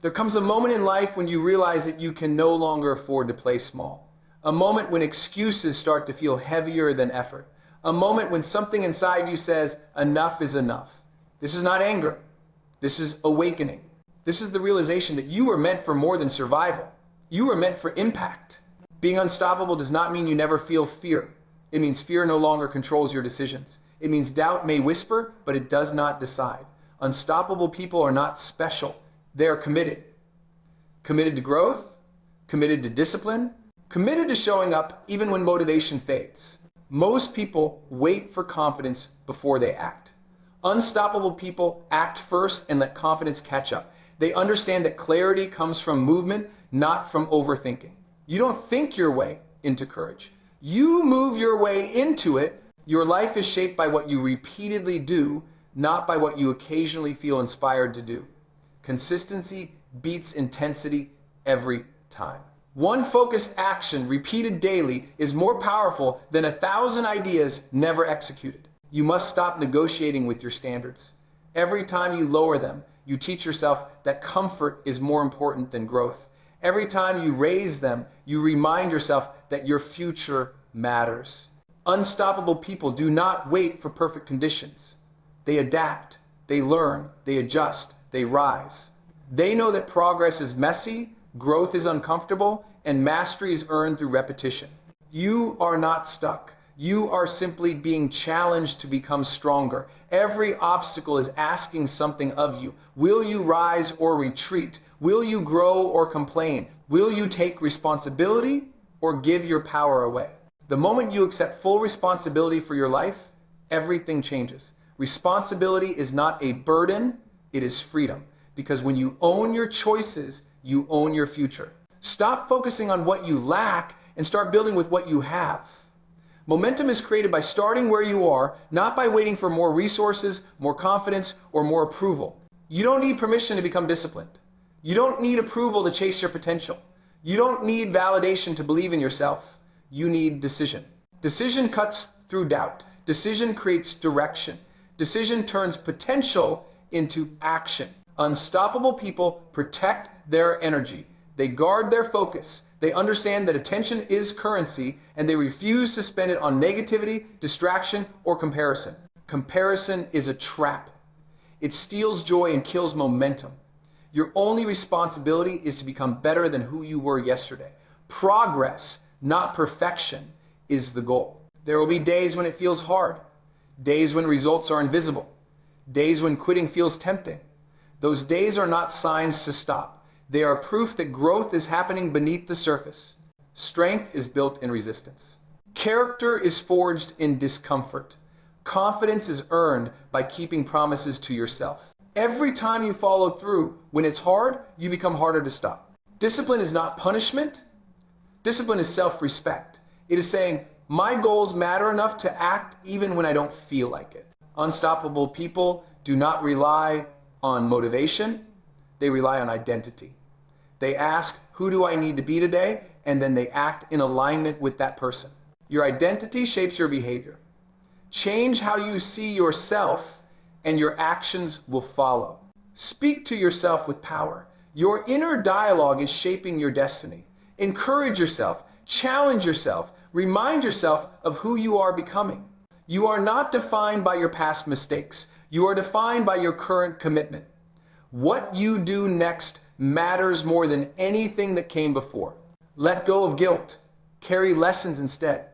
There comes a moment in life when you realize that you can no longer afford to play small. A moment when excuses start to feel heavier than effort. A moment when something inside you says, enough is enough. This is not anger. This is awakening. This is the realization that you were meant for more than survival. You were meant for impact. Being unstoppable does not mean you never feel fear. It means fear no longer controls your decisions. It means doubt may whisper, but it does not decide. Unstoppable people are not special. They are committed. Committed to growth, committed to discipline, committed to showing up even when motivation fades. Most people wait for confidence before they act. Unstoppable people act first and let confidence catch up. They understand that clarity comes from movement, not from overthinking. You don't think your way into courage. You move your way into it. Your life is shaped by what you repeatedly do, not by what you occasionally feel inspired to do. Consistency beats intensity every time. One focused action repeated daily is more powerful than 1,000 ideas never executed. You must stop negotiating with your standards. Every time you lower them, you teach yourself that comfort is more important than growth. Every time you raise them, you remind yourself that your future matters. Unstoppable people do not wait for perfect conditions. They adapt, they learn, they adjust, they rise. They know that progress is messy, growth is uncomfortable, and mastery is earned through repetition. You are not stuck. You are simply being challenged to become stronger. Every obstacle is asking something of you. Will you rise or retreat? Will you grow or complain? Will you take responsibility or give your power away? The moment you accept full responsibility for your life, everything changes. Responsibility is not a burden, it is freedom. Because when you own your choices, you own your future. Stop focusing on what you lack and start building with what you have. Momentum is created by starting where you are, not by waiting for more resources, more confidence, or more approval. You don't need permission to become disciplined. You don't need approval to chase your potential. You don't need validation to believe in yourself. You need decision. Decision cuts through doubt. Decision creates direction. Decision turns potential into action. Unstoppable people protect their energy. They guard their focus. They understand that attention is currency, and they refuse to spend it on negativity, distraction, or comparison. Comparison is a trap. It steals joy and kills momentum. Your only responsibility is to become better than who you were yesterday. Progress, not perfection, is the goal. There will be days when it feels hard, days when results are invisible, days when quitting feels tempting. Those days are not signs to stop. They are proof that growth is happening beneath the surface. Strength is built in resistance. Character is forged in discomfort. Confidence is earned by keeping promises to yourself. Every time you follow through, when it's hard, you become harder to stop. Discipline is not punishment. Discipline is self-respect. It is saying, my goals matter enough to act even when I don't feel like it. Unstoppable people do not rely on motivation. They rely on identity. They ask, who do I need to be today? And then they act in alignment with that person. Your identity shapes your behavior. Change how you see yourself, and your actions will follow. Speak to yourself with power. Your inner dialogue is shaping your destiny. Encourage yourself, challenge yourself, remind yourself of who you are becoming. You are not defined by your past mistakes. You are defined by your current commitment. What you do next matters more than anything that came before. Let go of guilt. Carry lessons instead.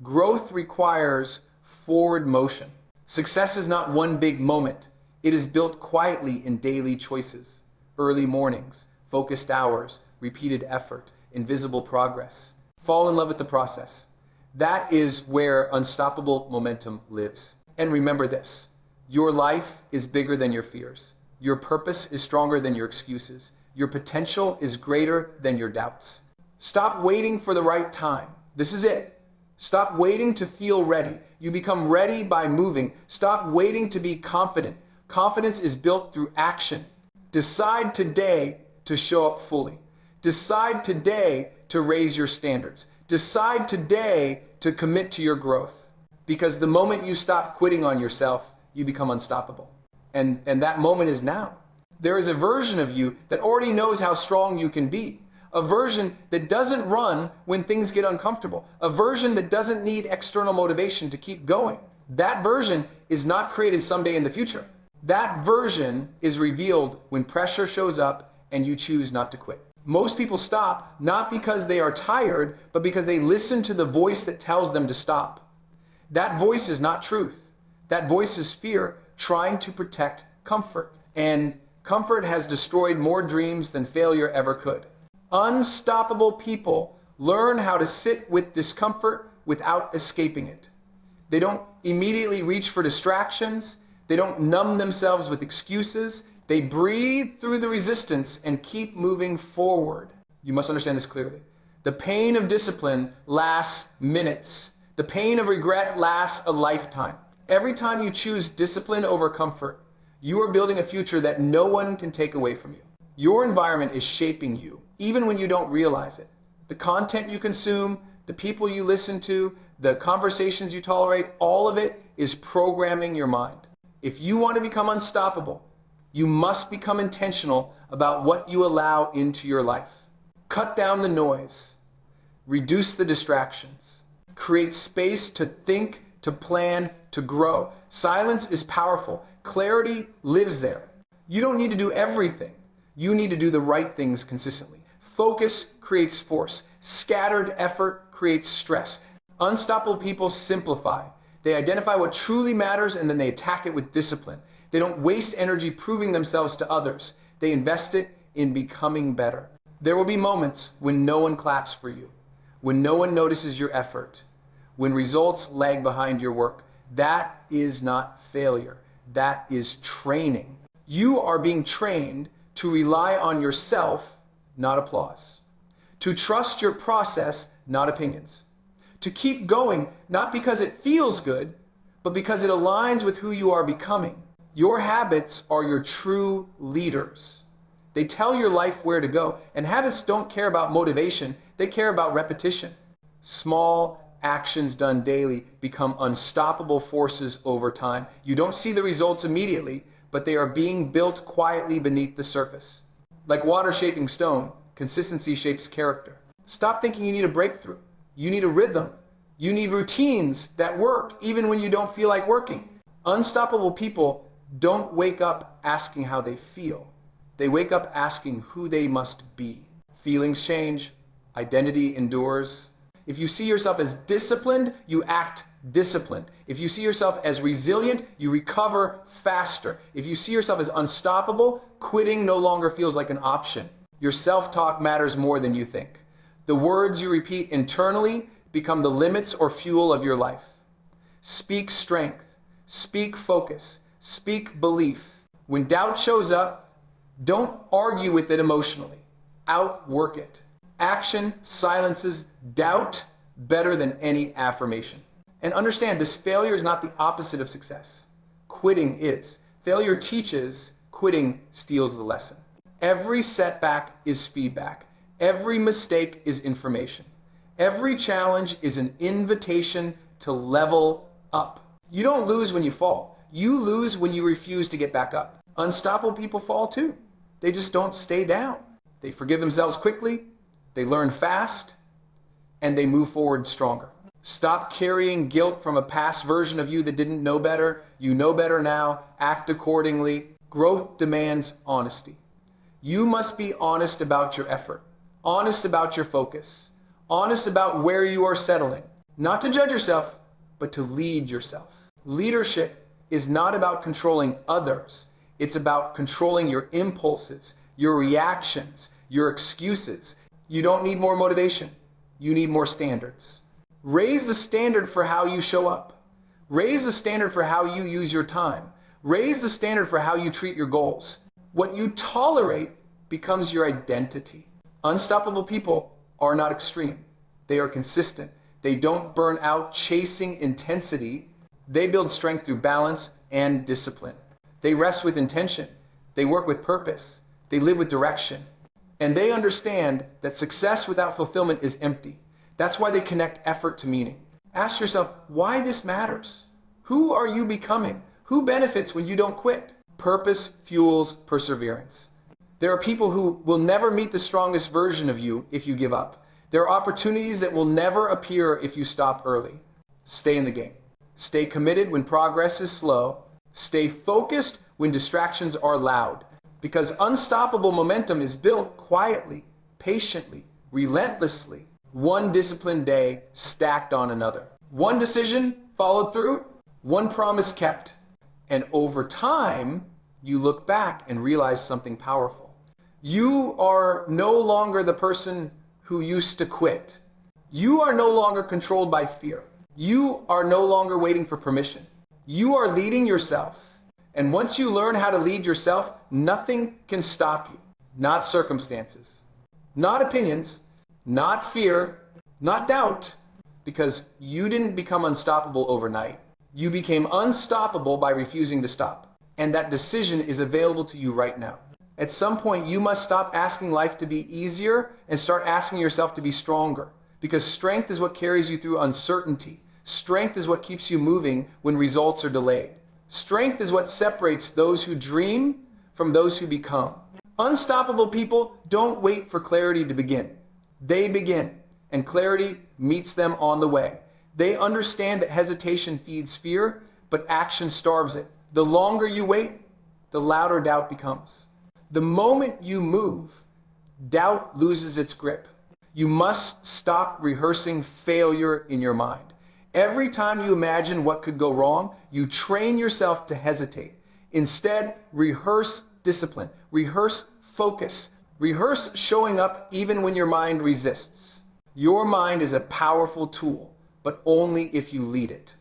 Growth requires forward motion. Success is not one big moment. It is built quietly in daily choices. Early mornings, focused hours, repeated effort, invisible progress. Fall in love with the process. That is where unstoppable momentum lives. And remember this, your life is bigger than your fears. Your purpose is stronger than your excuses. Your potential is greater than your doubts. Stop waiting for the right time. This is it. Stop waiting to feel ready. You become ready by moving. Stop waiting to be confident. Confidence is built through action. Decide today to show up fully. Decide today to raise your standards. Decide today to commit to your growth. Because the moment you stop quitting on yourself, you become unstoppable. And that moment is now. There is a version of you that already knows how strong you can be. A version that doesn't run when things get uncomfortable. A version that doesn't need external motivation to keep going. That version is not created someday in the future. That version is revealed when pressure shows up and you choose not to quit. Most people stop not because they are tired, but because they listen to the voice that tells them to stop. That voice is not truth. That voice is fear trying to protect comfort. And comfort has destroyed more dreams than failure ever could. Unstoppable people learn how to sit with discomfort without escaping it. They don't immediately reach for distractions. They don't numb themselves with excuses. They breathe through the resistance and keep moving forward. You must understand this clearly. The pain of discipline lasts minutes. The pain of regret lasts a lifetime. Every time you choose discipline over comfort, you are building a future that no one can take away from you. Your environment is shaping you, even when you don't realize it. The content you consume, the people you listen to, the conversations you tolerate, all of it is programming your mind. If you want to become unstoppable, you must become intentional about what you allow into your life. Cut down the noise. Reduce the distractions. Create space to think, to plan, to grow. Silence is powerful. Clarity lives there. You don't need to do everything. You need to do the right things consistently. Focus creates force. Scattered effort creates stress. Unstoppable people simplify. They identify what truly matters and then they attack it with discipline. They don't waste energy proving themselves to others. They invest it in becoming better. There will be moments when no one claps for you, when no one notices your effort, when results lag behind your work. That is not failure. That is training. You are being trained to rely on yourself, not applause. To trust your process, not opinions. To keep going, not because it feels good, but because it aligns with who you are becoming. Your habits are your true leaders. They tell your life where to go, and habits don't care about motivation, they care about repetition. Small actions done daily become unstoppable forces over time. You don't see the results immediately, but they are being built quietly beneath the surface. Like water shaping stone, consistency shapes character. Stop thinking you need a breakthrough. You need a rhythm. You need routines that work even when you don't feel like working. Unstoppable people don't wake up asking how they feel. They wake up asking who they must be. Feelings change. Identity endures. If you see yourself as disciplined, you act disciplined. If you see yourself as resilient, you recover faster. If you see yourself as unstoppable, quitting no longer feels like an option. Your self-talk matters more than you think. The words you repeat internally become the limits or fuel of your life. Speak strength. Speak focus. Speak belief. When doubt shows up, don't argue with it emotionally. Outwork it. Action silences doubt better than any affirmation. And understand, this failure is not the opposite of success. Quitting is. Failure teaches, quitting steals the lesson. Every setback is feedback. Every mistake is information. Every challenge is an invitation to level up. You don't lose when you fall. You lose when you refuse to get back up. Unstoppable people fall too. They just don't stay down. They forgive themselves quickly, they learn fast, and they move forward stronger. Stop carrying guilt from a past version of you that didn't know better. You know better now. Act accordingly. Growth demands honesty. You must be honest about your effort, honest about your focus, honest about where you are settling. Not to judge yourself, but to lead yourself. Leadership is not about controlling others. It's about controlling your impulses, your reactions, your excuses. You don't need more motivation. You need more standards. Raise the standard for how you show up. Raise the standard for how you use your time. Raise the standard for how you treat your goals. What you tolerate becomes your identity. Unstoppable people are not extreme. They are consistent. They don't burn out chasing intensity. They build strength through balance and discipline. They rest with intention. They work with purpose. They live with direction. And they understand that success without fulfillment is empty. That's why they connect effort to meaning. Ask yourself why this matters. Who are you becoming? Who benefits when you don't quit? Purpose fuels perseverance. There are people who will never meet the strongest version of you if you give up. There are opportunities that will never appear if you stop early. Stay in the game. Stay committed when progress is slow. Stay focused when distractions are loud. Because unstoppable momentum is built quietly, patiently, relentlessly. One disciplined day stacked on another. One decision followed through, one promise kept. And over time, you look back and realize something powerful. You are no longer the person who used to quit. You are no longer controlled by fear. You are no longer waiting for permission. You are leading yourself. And once you learn how to lead yourself, nothing can stop you. Not circumstances, not opinions, not fear, not doubt, because you didn't become unstoppable overnight. You became unstoppable by refusing to stop. And that decision is available to you right now. At some point, you must stop asking life to be easier and start asking yourself to be stronger. Because strength is what carries you through uncertainty. Strength is what keeps you moving when results are delayed. Strength is what separates those who dream from those who become. Unstoppable people don't wait for clarity to begin. They begin, and clarity meets them on the way. They understand that hesitation feeds fear, but action starves it. The longer you wait, the louder doubt becomes. The moment you move, doubt loses its grip. You must stop rehearsing failure in your mind. Every time you imagine what could go wrong, you train yourself to hesitate. Instead, rehearse discipline, rehearse focus, rehearse showing up even when your mind resists. Your mind is a powerful tool, but only if you lead it.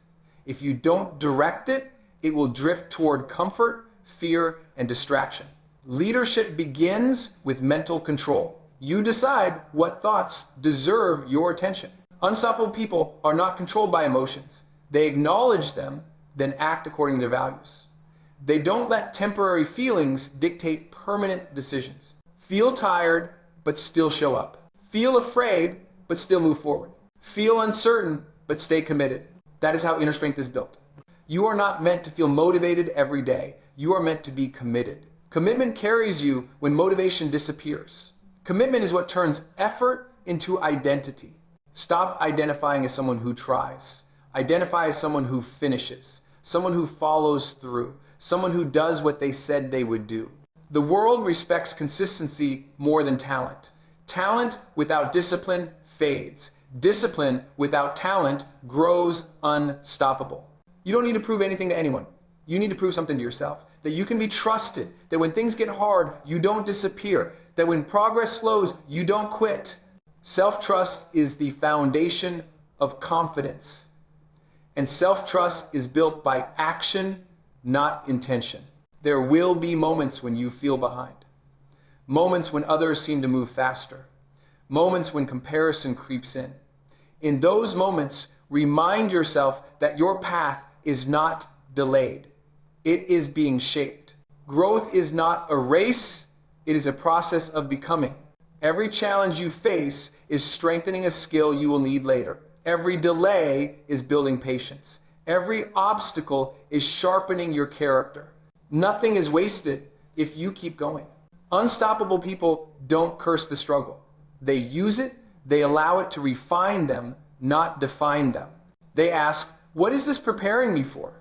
If you don't direct it, it will drift toward comfort, fear, and distraction. Leadership begins with mental control. You decide what thoughts deserve your attention. Unstoppable people are not controlled by emotions. They acknowledge them, then act according to their values. They don't let temporary feelings dictate permanent decisions. Feel tired, but still show up. Feel afraid, but still move forward. Feel uncertain, but stay committed. That is how inner strength is built. You are not meant to feel motivated every day. You are meant to be committed. Commitment carries you when motivation disappears. Commitment is what turns effort into identity. Stop identifying as someone who tries. Identify as someone who finishes, someone who follows through, someone who does what they said they would do. The world respects consistency more than talent. Talent without discipline fades. Discipline without talent grows unstoppable. You don't need to prove anything to anyone. You need to prove something to yourself. That you can be trusted. That when things get hard, you don't disappear. That when progress slows, you don't quit. Self-trust is the foundation of confidence. And self-trust is built by action, not intention. There will be moments when you feel behind. Moments when others seem to move faster. Moments when comparison creeps in. In those moments, remind yourself that your path is not delayed. It is being shaped. Growth is not a race, it is a process of becoming. Every challenge you face is strengthening a skill you will need later. Every delay is building patience. Every obstacle is sharpening your character. Nothing is wasted if you keep going. Unstoppable people don't curse the struggle. They use it, they allow it to refine them, not define them. They ask, what is this preparing me for?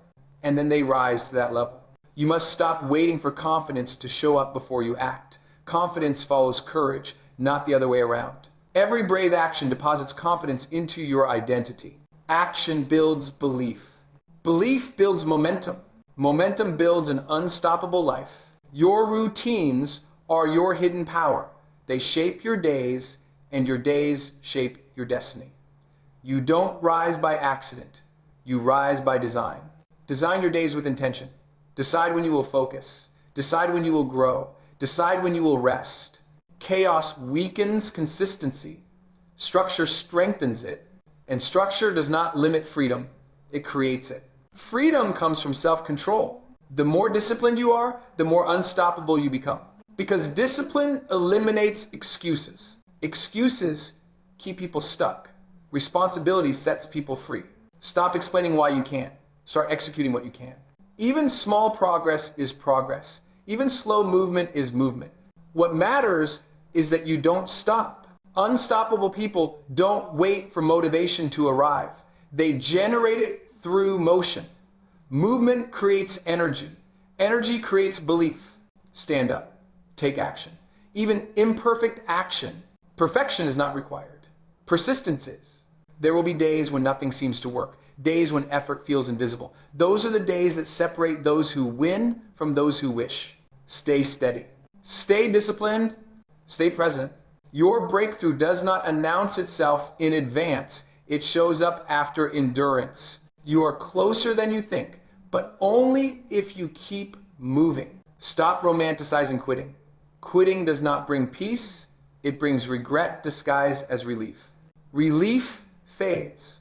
And then they rise to that level. You must stop waiting for confidence to show up before you act. Confidence follows courage, not the other way around. Every brave action deposits confidence into your identity. Action builds belief. Belief builds momentum. Momentum builds an unstoppable life. Your routines are your hidden power. They shape your days, and your days shape your destiny. You don't rise by accident. You rise by design. Design your days with intention. Decide when you will focus. Decide when you will grow. Decide when you will rest. Chaos weakens consistency. Structure strengthens it. And structure does not limit freedom. It creates it. Freedom comes from self-control. The more disciplined you are, the more unstoppable you become. Because discipline eliminates excuses. Excuses keep people stuck. Responsibility sets people free. Stop explaining why you can't. Start executing what you can. Even small progress is progress. Even slow movement is movement. What matters is that you don't stop. Unstoppable people don't wait for motivation to arrive. They generate it through motion. Movement creates energy. Energy creates belief. Stand up. Take action. Even imperfect action. Perfection is not required. Persistence is. There will be days when nothing seems to work. Days when effort feels invisible. Those are the days that separate those who win from those who wish. Stay steady. Stay disciplined. Stay present. Your breakthrough does not announce itself in advance. It shows up after endurance. You are closer than you think, but only if you keep moving. Stop romanticizing quitting. Quitting does not bring peace. It brings regret disguised as relief. Relief fades.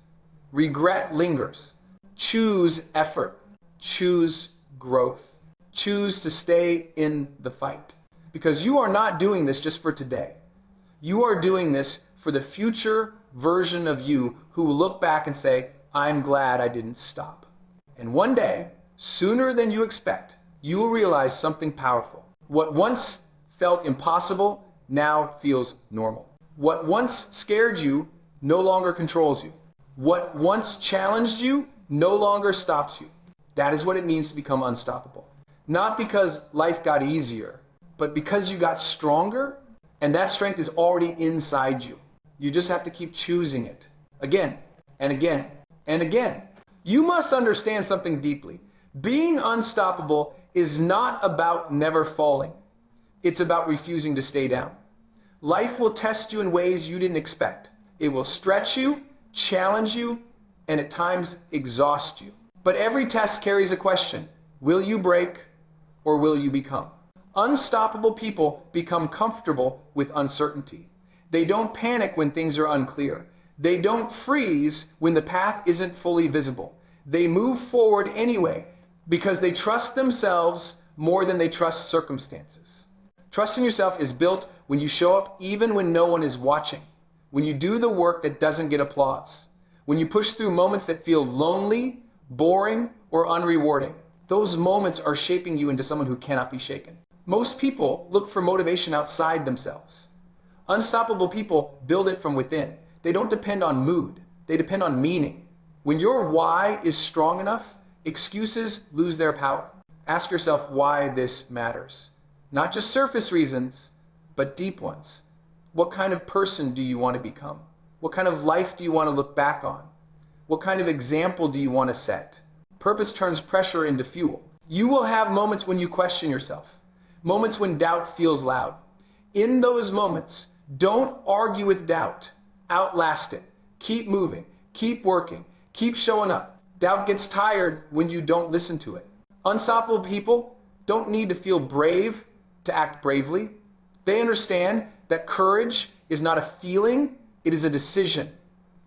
Regret lingers. Choose effort. Choose growth. Choose to stay in the fight. Because you are not doing this just for today. You are doing this for the future version of you who will look back and say, I'm glad I didn't stop. And one day, sooner than you expect, you will realize something powerful. What once felt impossible now feels normal. What once scared you no longer controls you. What once challenged you no longer stops you. That is what it means to become unstoppable. Not because life got easier, but because you got stronger, and that strength is already inside you. You just have to keep choosing it again and again and again. You must understand something deeply. Being unstoppable is not about never falling. It's about refusing to stay down. Life will test you in ways you didn't expect. It will stretch you, challenge you, and at times exhaust you. But every test carries a question. Will you break or will you become? Unstoppable people become comfortable with uncertainty. They don't panic when things are unclear. They don't freeze when the path isn't fully visible. They move forward anyway because they trust themselves more than they trust circumstances. Trusting yourself is built when you show up even when no one is watching. When you do the work that doesn't get applause. When you push through moments that feel lonely, boring, or unrewarding. Those moments are shaping you into someone who cannot be shaken. Most people look for motivation outside themselves. Unstoppable people build it from within. They don't depend on mood. They depend on meaning. When your why is strong enough, excuses lose their power. Ask yourself why this matters. Not just surface reasons, but deep ones. What kind of person do you want to become? What kind of life do you want to look back on? What kind of example do you want to set? Purpose turns pressure into fuel. You will have moments when you question yourself. Moments when doubt feels loud. In those moments, don't argue with doubt. Outlast it. Keep moving. Keep working. Keep showing up. Doubt gets tired when you don't listen to it. Unstoppable people don't need to feel brave to act bravely. They understand that courage is not a feeling, it is a decision.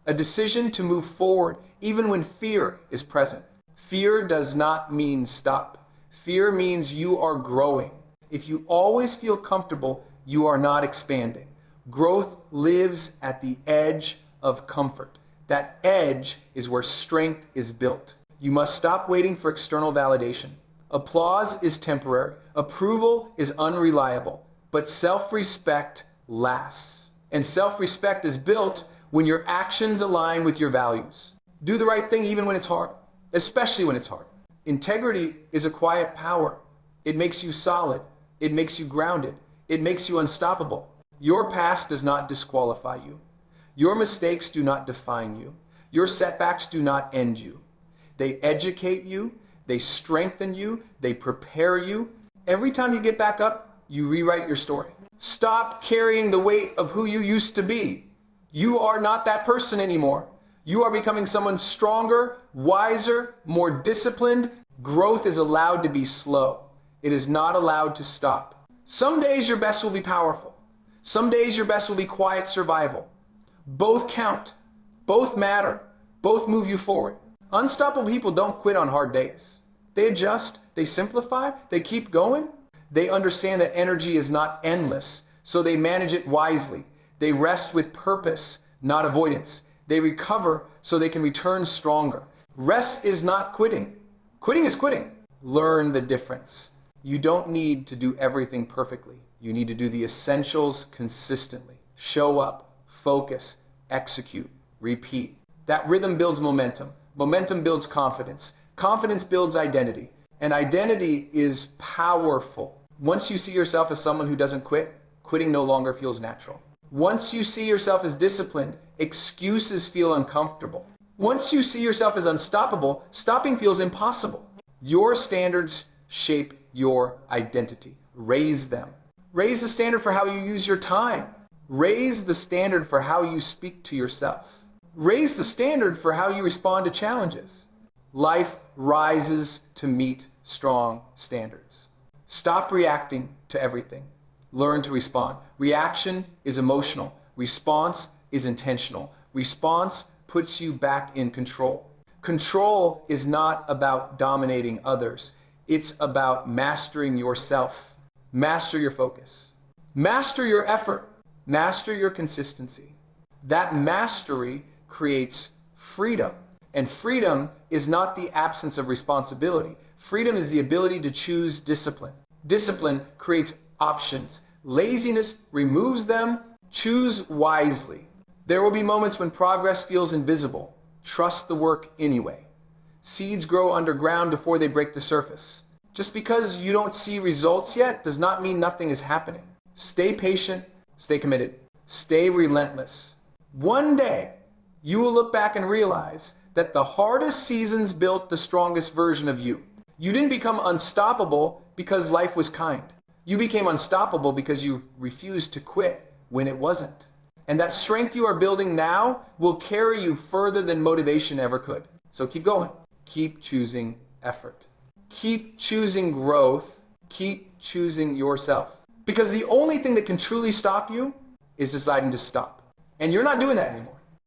A decision to move forward even when fear is present. Fear does not mean stop. Fear means you are growing. If you always feel comfortable, you are not expanding. Growth lives at the edge of comfort. That edge is where strength is built. You must stop waiting for external validation. Applause is temporary. Approval is unreliable. But self-respect lasts. And self-respect is built when your actions align with your values. Do the right thing even when it's hard, especially when it's hard. Integrity is a quiet power. It makes you solid. It makes you grounded. It makes you unstoppable. Your past does not disqualify you. Your mistakes do not define you. Your setbacks do not end you. They educate you. They strengthen you. They prepare you. Every time you get back up, you rewrite your story. Stop carrying the weight of who you used to be. You are not that person anymore. You are becoming someone stronger, wiser, more disciplined. Growth is allowed to be slow. It is not allowed to stop. Some days your best will be powerful. Some days your best will be quiet survival. Both count. Both matter. Both move you forward. Unstoppable people don't quit on hard days. They adjust. They simplify. They keep going. They understand that energy is not endless, so they manage it wisely. They rest with purpose, not avoidance. They recover so they can return stronger. Rest is not quitting. Quitting is quitting. Learn the difference. You don't need to do everything perfectly. You need to do the essentials consistently. Show up, focus, execute, repeat. That rhythm builds momentum. Momentum builds confidence. Confidence builds identity. And identity is powerful. Once you see yourself as someone who doesn't quit, quitting no longer feels natural. Once you see yourself as disciplined, excuses feel uncomfortable. Once you see yourself as unstoppable, stopping feels impossible. Your standards shape your identity. Raise them. Raise the standard for how you use your time. Raise the standard for how you speak to yourself. Raise the standard for how you respond to challenges. Life rises to meet strong standards. Stop reacting to everything. Learn to respond. Reaction is emotional. Response is intentional. Response puts you back in control. Control is not about dominating others. It's about mastering yourself. Master your focus. Master your effort. Master your consistency. That mastery creates freedom. And freedom is not the absence of responsibility. Freedom is the ability to choose discipline. Discipline creates options. Laziness removes them. Choose wisely. There will be moments when progress feels invisible. Trust the work anyway. Seeds grow underground before they break the surface. Just because you don't see results yet does not mean nothing is happening. Stay patient, stay committed, stay relentless. One day, you will look back and realize that the hardest seasons built the strongest version of you. You didn't become unstoppable because life was kind. You became unstoppable because you refused to quit when it wasn't. And that strength you are building now will carry you further than motivation ever could. So keep going. Keep choosing effort. Keep choosing growth. Keep choosing yourself. Because the only thing that can truly stop you is deciding to stop. And you're not doing that anymore.